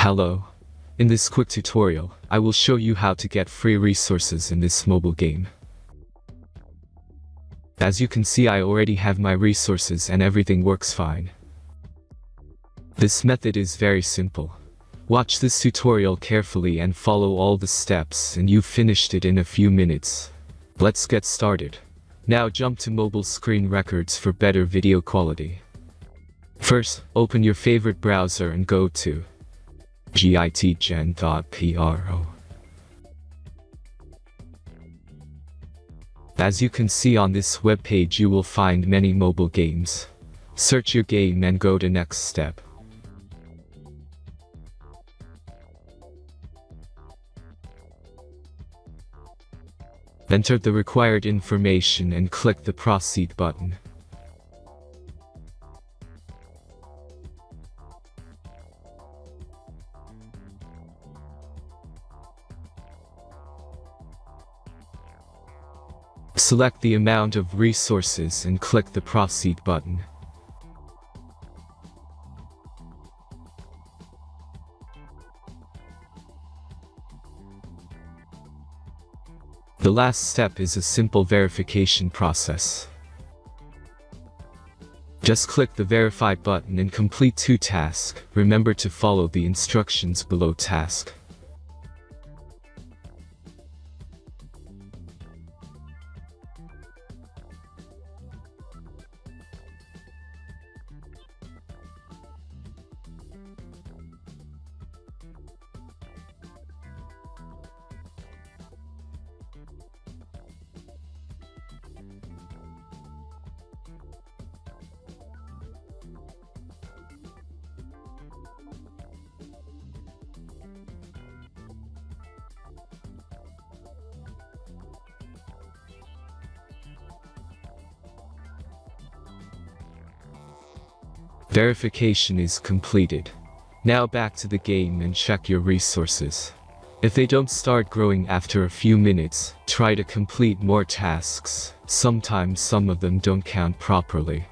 Hello. In this quick tutorial, I will show you how to get free resources in this mobile game. As you can see, I already have my resources and everything works fine. This method is very simple. Watch this tutorial carefully and follow all the steps and you've finished it in a few minutes. Let's get started. Now jump to mobile screen records for better video quality. First, open your favorite browser and go to gitgen.Pro. As you can see on this web page, you will find many mobile games. Search your game and go to next step. Enter the required information and click the Proceed button. Select the amount of resources and click the Proceed button. The last step is a simple verification process. Just click the Verify button and complete 2 tasks. Remember to follow the instructions below task. Verification is completed. Now back to the game and check your resources. If they don't start growing after a few minutes, try to complete more tasks. Sometimes some of them don't count properly.